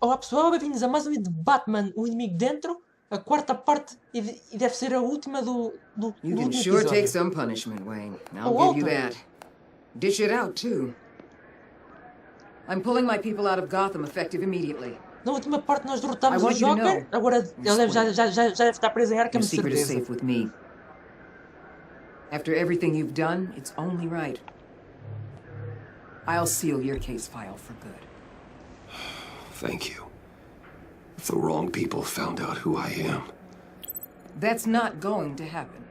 Olá pessoal, bem-vindos a mais um vídeo de Batman, o inimigo dentro, a quarta parte e deve ser a última do You can último sure episódio. take some punishment, Wayne. I'll Oh, give you outra. that. Dish it out, too. I'm pulling my people out of Gotham effective immediately. Na última parte nós derrotámos I o want you to Joker, know, agora ele já deve estar preso em Arkham, Your de secret is certeza. safe with me. After everything you've done, it's only right. I'll seal your case file for good. Thank you. If the wrong people found out who I am. That's not going to happen.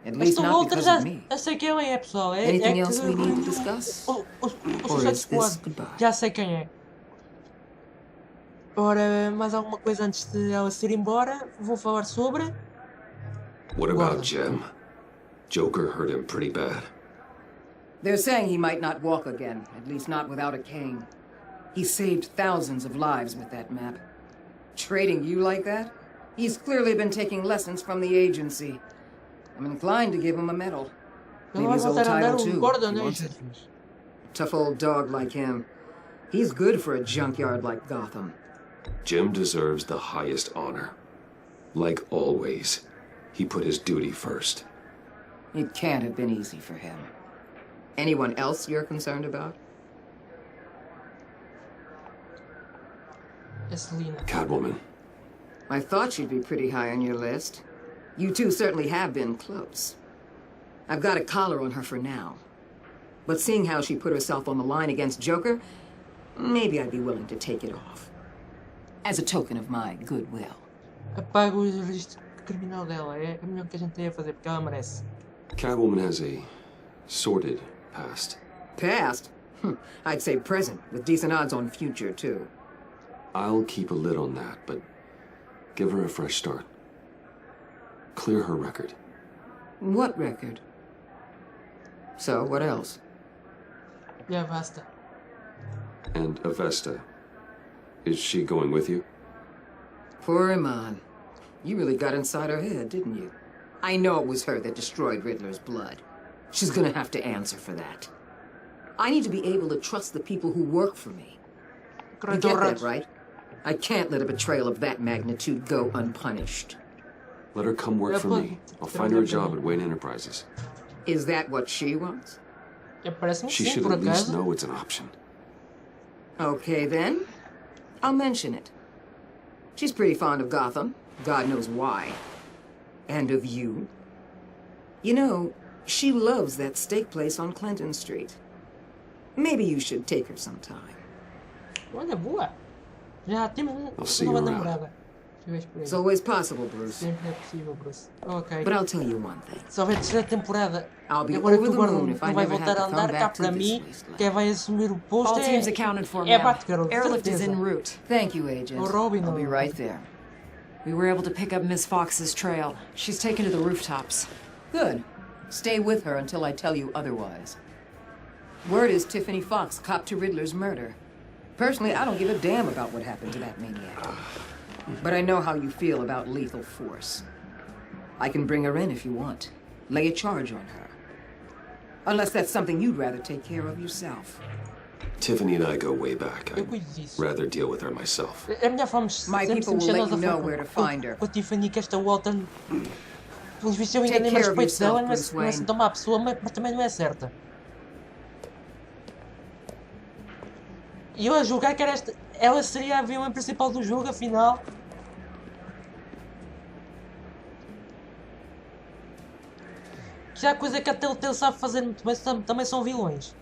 At Mas least o not Walter because já of me. sei quem ele é, pessoal. Anything else we need to discuss? O Or Suicide is this Squad. goodbye? Já sei quem é. Ora, mais alguma coisa antes de ela se ir embora? Vou falar sobre... What about Jem? Joker hurt him pretty bad. They're saying he might not walk again, at least not without a cane. He saved thousands of lives with that map. Trading you like that? He's clearly been taking lessons from the agency. I'm inclined to give him a medal. Ele Maybe vai his old voltar a andar title o too. Gordon, if he né, wants it. Jesus? Tough old dog like him. He's good for a junkyard like Gotham. Jim deserves the highest honor. Like always, he put his duty first. It can't have been easy for him. Anyone else you're concerned about? É Selina. Catwoman. I thought she'd be pretty high on your list. You two certainly have been close. I've got a collar on her for now. But seeing how she put herself on the line against Joker, maybe I'd be willing to take it off. As a token of my goodwill. Apaga o registro criminal dela. É o melhor que a gente tem a fazer, porque ela merece. Catwoman has a sordid past. Past? I'd say present, with decent odds on future, too. I'll keep a lid on that, but give her a fresh start. Clear her record. What record? So, what else? Já basta. And Avesta. Is she going with you? Poor Iman. You really got inside her head, didn't you? I know it was her that destroyed Riddler's blood. She's gonna have to answer for that. I need to be able to trust the people who work for me. You get that, right? I can't let a betrayal of that magnitude go unpunished. Let her come work for me. I'll find her a job at Wayne Enterprises. Is that what she wants? Parece-me She sim, should por at least acaso. know it's an option. Okay, then. I'll mention it. She's pretty fond of Gotham. God knows why. And of you. You know, she loves that steak place on Clinton Street. Maybe you should take her sometime. Olha, boa. Já temos I'll see uma you nova around. namorada. Se vês por aí. It's always possible, Bruce. Sempre é possível, Bruce. Ok. But I'll tell you one thing. Se houver terceira temporada, I'll be agora que over o the Gordon moon if I não vai never voltar have a to come andar cá back to para this mim, wasteland. quem vai assumir o posto All teams accounted for, é ma'am. Batgirl, de Airlift is certeza. en route. Thank you, Agent. O Robin. I'll be right there. We were able to pick up Miss Fox's trail. She's taken to the rooftops. Good. Stay with her until I tell you otherwise. Word is Tiffany Fox copped to Riddler's murder. Personally, I don't give a damn about what happened to that maniac. But I know how you feel about lethal force. I can bring her in if you want. Lay a charge on her. Unless that's something you'd rather take care of yourself. Tiffany and I go way back. Eu I'd cuido disso. rather deal with her myself. É melhor vamos My sempre people will mexer let nós you a know falar where to find her. com a Tiffany, que esta Walter, pelos vistos eu ainda Take nem me care of respeito dela, yourself, não é, Bruce não é assim Wayne. tão má pessoa, mas também não é certa. E eu a julgar que era esta, ela seria a vilã principal do jogo, afinal. Que já a coisa que a Telltale sabe fazer muito bem também são vilões.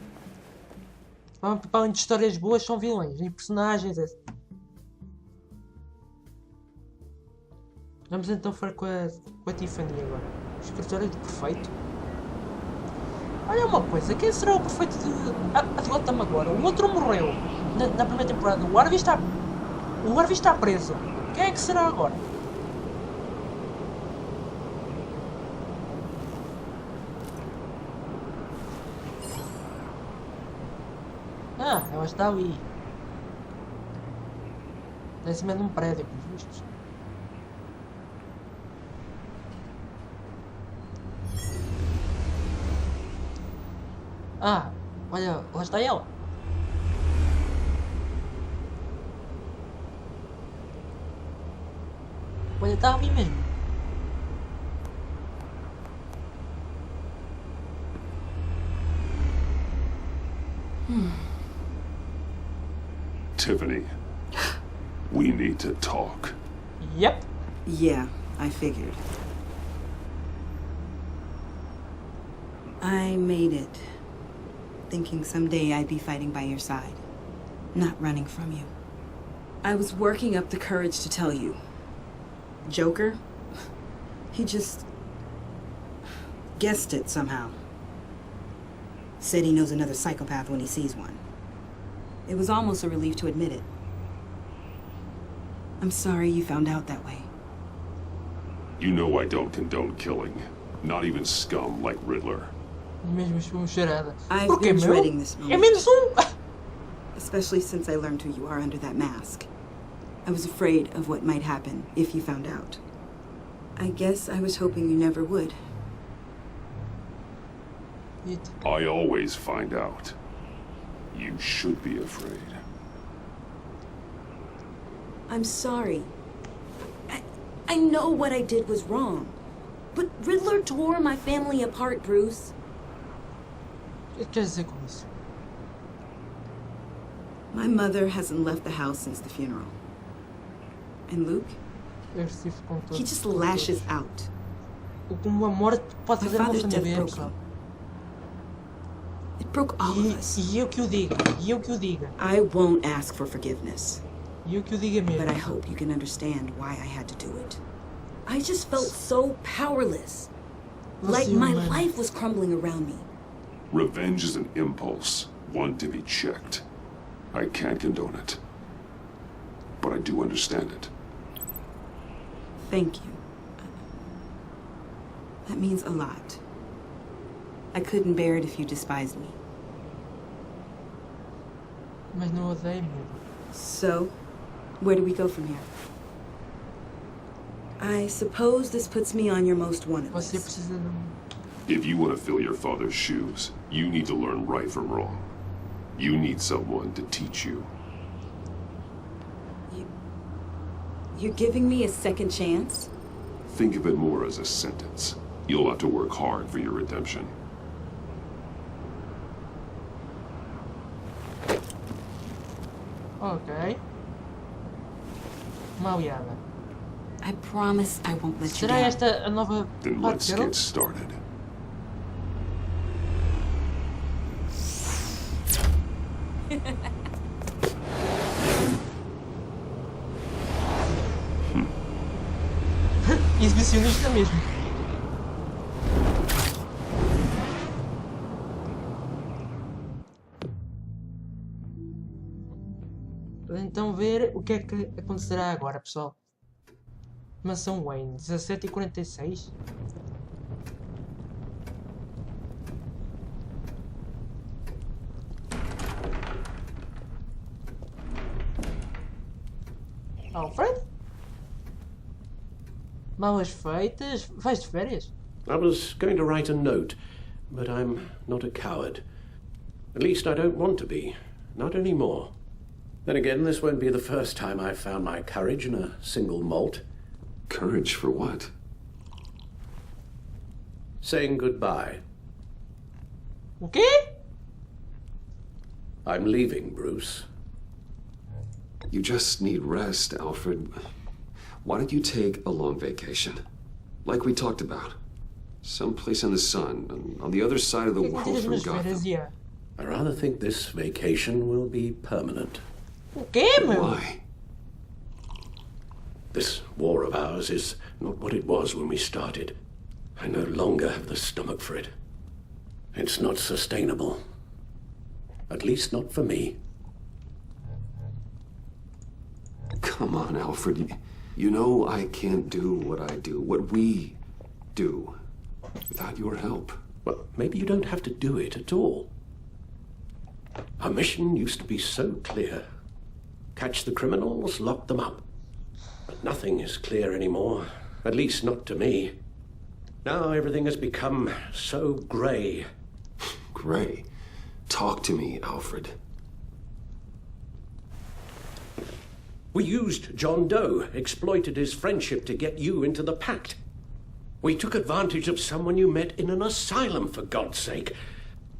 Para além de histórias boas, são vilões. E personagens. Vamos então falar com a Tiffany agora. Escritório do Prefeito. Olha uma coisa, quem será o Prefeito de Gotham agora? O outro morreu na primeira temporada. O Harvey está preso. Quem é que será agora? Ah, ela está ali. Está em cima de um prédio, pelos vistos. Ah, olha, lá está ela. Olha, está ali mesmo. Tiffany, we need to talk. Yep. Yeah, I figured. I made it, thinking someday I'd be fighting by your side, not running from you. I was working up the courage to tell you. Joker, he just guessed it somehow. Said he knows another psychopath when he sees one. It was almost a relief to admit it. I'm sorry you found out that way. You know I don't condone killing. Not even scum like Riddler. Mesmo as uma charada. I've Porquê, been meu? dreading this É moment, menos um. especially since I learned who you are under that mask. I was afraid of what might happen if you found out. I guess I was hoping you never would. I always find out. You should be afraid. I'm sorry. I know what I did was wrong. But Riddler tore my family apart, Bruce. O que quer dizer com isso? My mother hasn't left the house since the funeral. And Luke? Eu estive com todos. He just lashes out. O que uma morte pode My fazer uma father's pessoa death morrer, broke pessoal. him. It broke all of us. E eu que o diga. E eu que o diga. I won't ask for forgiveness. E eu que o diga mesmo. But I hope you can understand why I had to do it. I just felt so powerless. Like my life was crumbling around me. Revenge is an impulse, one to be checked. I can't condone it. But I do understand it. Thank you. That means a lot. I couldn't bear it if you despised me. Mas não odeio mesmo. So, where do we go from here? I suppose this puts me on your most wanted Você list. precisa de um... If you want to fill your father's shoes, you need to learn right from wrong. You need someone to teach you. You're giving me a second chance? Think of it more as a sentence. You'll have to work hard for your redemption. Ok. Uma aliada. I promise I won't let you Será down. esta a nova Then parte let's zero? get started. Exibicionista mesmo. Então ver o que é que acontecerá agora, pessoal. Mansão Wayne, 17h46. Alfred? Malas feitas? Vais de férias? I was going to write a note, but I'm not a coward. At least I don't want to be. Not anymore. Then again, this won't be the first time I've found my courage in a single malt. Courage for what? Saying goodbye. O quê? I'm leaving, Bruce. You just need rest, Alfred. Why don't you take a long vacation? Like we talked about. Someplace in the sun, on the other side of the O que é que world tiras from nas férias, Gotham. yeah? I rather think this vacation will be permanent. O quê, meu? Why? This war of ours is not what it was when we started. I no longer have the stomach for it. It's not sustainable. At least not for me. Come on, Alfred. You know I can't do what I do, what we do, without your help. Well, maybe you don't have to do it at all. Our mission used to be so clear. Catch the criminals, lock them up. But nothing is clear anymore, at least not to me. Now everything has become so grey. Gray, talk to me, Alfred. We used John Doe, exploited his friendship to get you into the pact. We took advantage of someone you met in an asylum, for God's sake.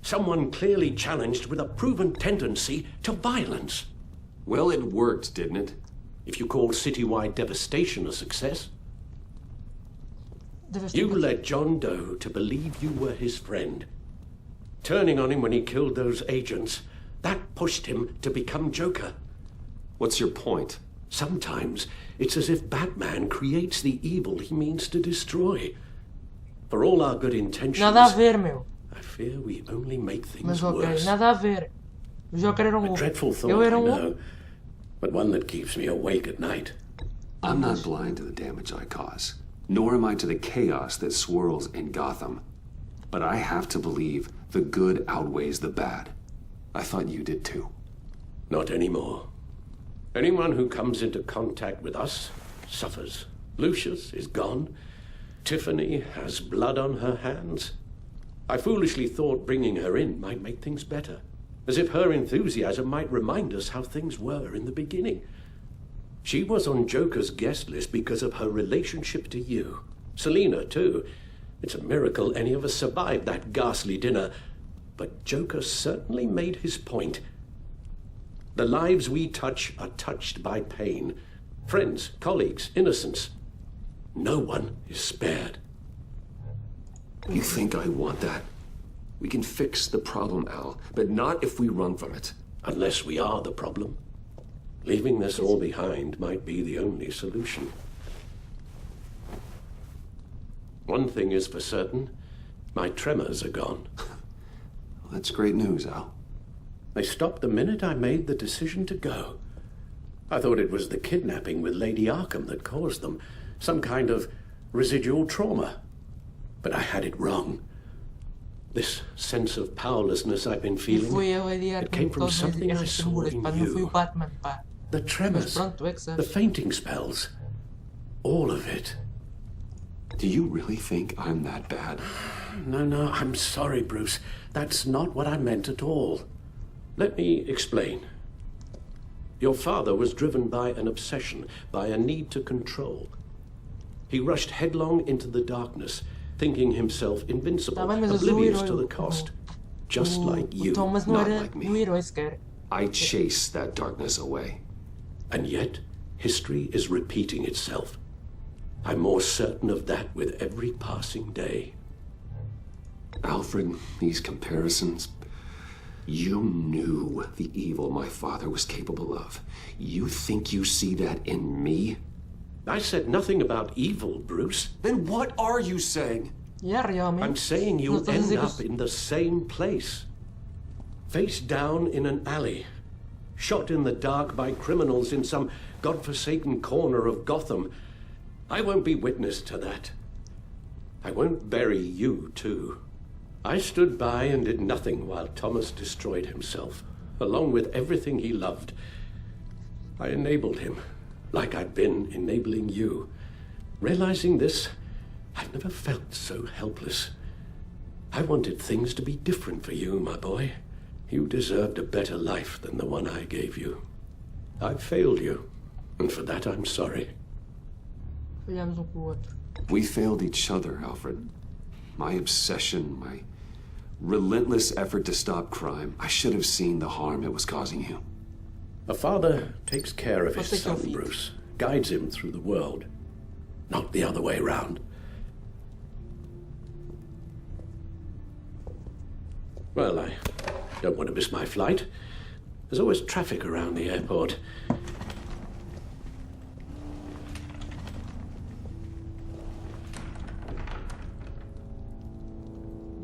Someone clearly challenged with a proven tendency to violence. Well, it worked, didn't it? If you call citywide devastation a success. You led John Doe to believe you were his friend. Turning on him when he killed those agents, that pushed him to become Joker. What's your point? Sometimes it's as if Batman creates the evil he means to destroy. For all our good intentions, Nada a ver, meu. I fear we only make things Mas ok, worse. nada a ver. O Joker era A dreadful thought, Eu era I know, but one that keeps me awake at night. I'm not blind to the damage I cause, nor am I to the chaos that swirls in Gotham. But I have to believe the good outweighs the bad. I thought you did too. Not anymore. Anyone who comes into contact with us suffers. Lucius is gone. Tiffany has blood on her hands. I foolishly thought bringing her in might make things better, as if her enthusiasm might remind us how things were in the beginning. She was on Joker's guest list because of her relationship to you. Selina, too. It's a miracle any of us survived that ghastly dinner. But Joker certainly made his point. The lives we touch are touched by pain. Friends, colleagues, innocents. No one is spared. You think I want that? We can fix the problem, Al, but not if we run from it. Unless we are the problem. Leaving this all behind might be the only solution. One thing is for certain. My tremors are gone. Well, that's great news, Al. They stopped the minute I made the decision to go. I thought it was the kidnapping with Lady Arkham that caused them. Some kind of residual trauma. But I had it wrong. This sense of powerlessness I've been feeling, it came from something I saw in you. The tremors, the fainting spells, all of it. Do you really think I'm that bad? No, I'm sorry, Bruce. That's not what I meant at all. Let me explain. Your father was driven by an obsession, by a need to control. He rushed headlong into the darkness, thinking himself invincible, oblivious to the cost. Just like you. Not like me. I chase that darkness away. And yet, history is repeating itself. I'm more certain of that with every passing day. Alfred, these comparisons. You knew the evil my father was capable of. You think you see that in me? I said nothing about evil, Bruce. Then what are you saying? I'm saying you'll end up in the same place. Face down in an alley. Shot in the dark by criminals in some godforsaken corner of Gotham. I won't be witness to that. I won't bury you, too. I stood by and did nothing while Thomas destroyed himself, along with everything he loved. I enabled him, like I'd been enabling you. Realizing this, I've never felt so helpless. I wanted things to be different for you, my boy. You deserved a better life than the one I gave you. I failed you, and for that I'm sorry. We failed each other, Alfred. My obsession, my relentless effort to stop crime. I should have seen the harm it was causing you. A father takes care of his son, Bruce. Guides him through the world. Not the other way around. Well, I don't want to miss my flight. There's always traffic around the airport.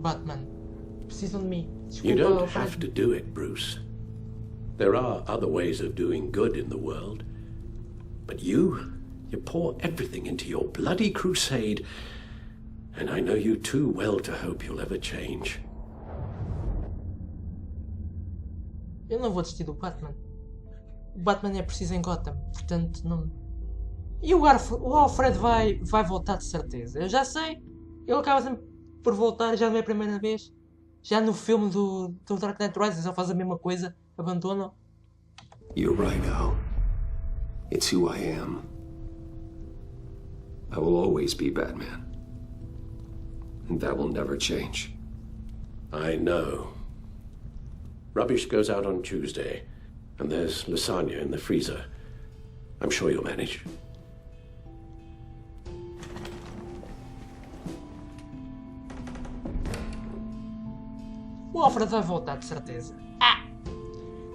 Batman, precisam de mim. You don't have to do it, Bruce. There are other ways of doing good in the world. But you pour everything into your bloody crusade, and I know you too well to hope you'll ever change. Eu não vou desistir do Batman. O Batman é preciso em Gotham, portanto não. E o Alfred vai voltar de certeza. Eu já sei. Ele acaba sempre por voltar, já não é a primeira vez. Já no filme do Dark Knight Rises ele faz a mesma coisa, abandona. You're right, Al. It's who I am. I will always be Batman. And that will never change. I know. Rubbish goes out on Tuesday, and there's lasagna in the freezer. I'm sure you'll manage. O Alfred vai voltar, de certeza.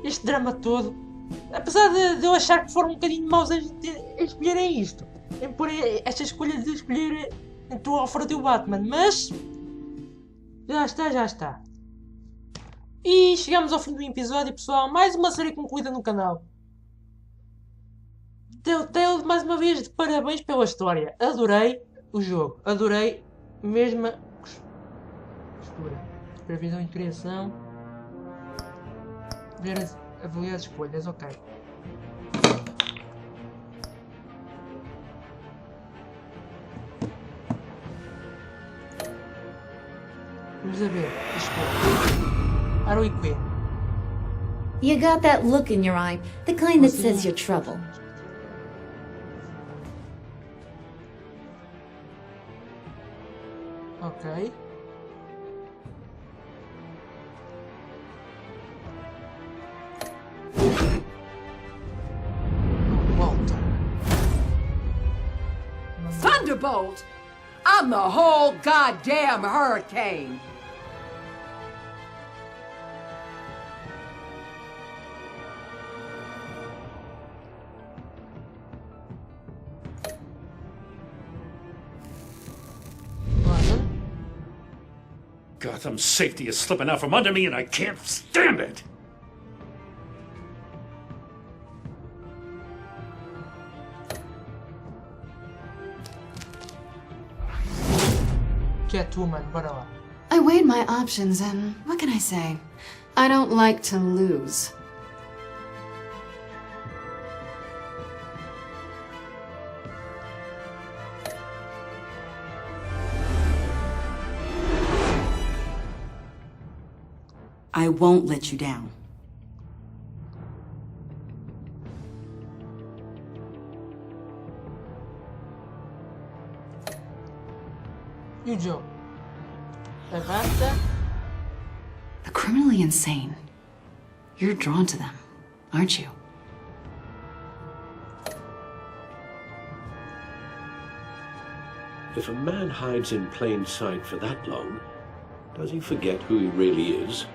Este drama todo, apesar de eu achar que foram um bocadinho maus em escolherem isto, em pôr esta escolha de escolher entre o Alfred e o Batman, mas já está. E chegamos ao fim do episódio, pessoal. Mais uma série concluída no canal. Telltale, mais uma vez, de parabéns pela história. Adorei o jogo. Adorei mesmo a costura. Previsão e criação. Ver avaliar as escolhas, ok. Vamos a ver. Escolha. Aroique. You got that look in your eye, the kind that says you're trouble. Ok. Walter. Thunderbolt! I'm the whole goddamn hurricane! Gotham's safety is slipping out from under me and I can't stand it! Catwoman, bora lá. I weighed my options and what can I say? I don't like to lose. I won't let you down. E o Joe? Levanta. The criminally insane. You're drawn to them, aren't you? If a man hides in plain sight for that long, does he forget who he really is?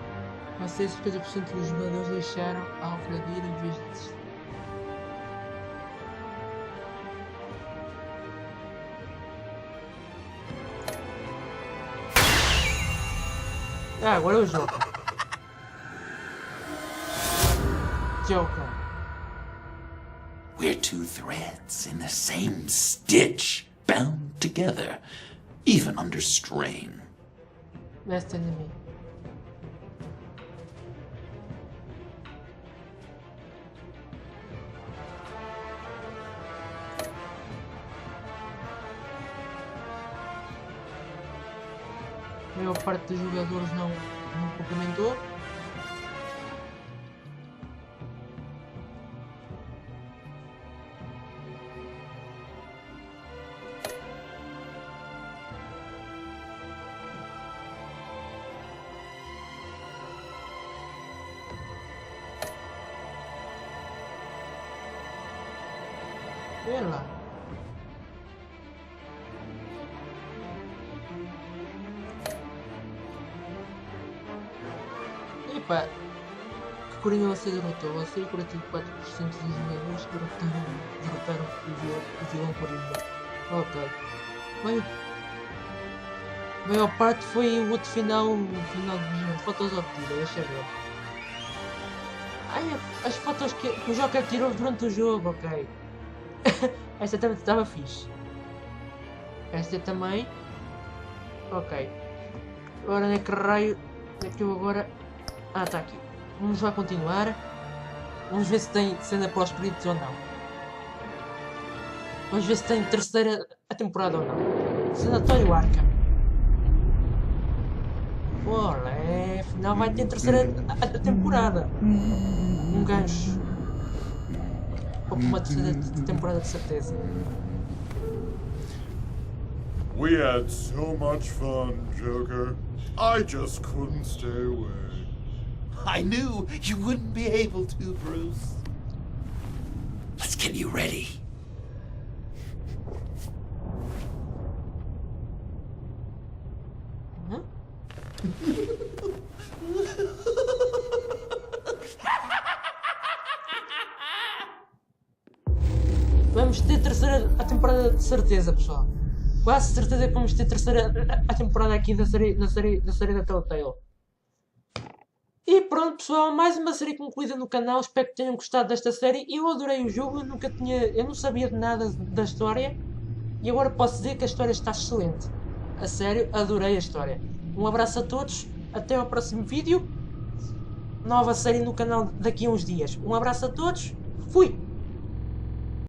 Quase 50% dos jogadores deixaram Alfred ir em vez de desistir. Agora é o Joker. Joker. We're two threads in the same stitch, bound together, even under strain. Best enemy. A maior parte dos jogadores não cumprimentou. Vê lá. Epa, que Coringa você derrotou? Você e 44% dos jogadores derrotaram o vilão Coringa. Ok. A maior parte foi o outro final do jogo. Fotos obtidas, deixa ver. Ai, as fotos que o Joker tirou durante o jogo, ok. Esta também estava fixe. Esta também. Ok. Agora onde é que raio é que eu agora... Ah, está aqui. Vamos lá continuar. Vamos ver se tem cena para os espíritos ou não. Vamos ver se tem terceira a temporada ou não. Sanatório Arkham. Olé, afinal vai ter terceira a temporada. Um gancho. Ou para uma terceira temporada de certeza. We had so much fun, Joker. I just couldn't stay away. I knew you wouldn't be able to, Bruce. Let's get you ready. Vamos ter a temporada de certeza, pessoal. Quase certeza que vamos ter a temporada aqui da série da Telltale. E pronto, pessoal, mais uma série concluída no canal. Espero que tenham gostado desta série. Eu adorei o jogo, eu não sabia de nada da história. E agora posso dizer que a história está excelente. A sério, adorei a história. Um abraço a todos, até ao próximo vídeo. Nova série no canal daqui a uns dias. Um abraço a todos, fui!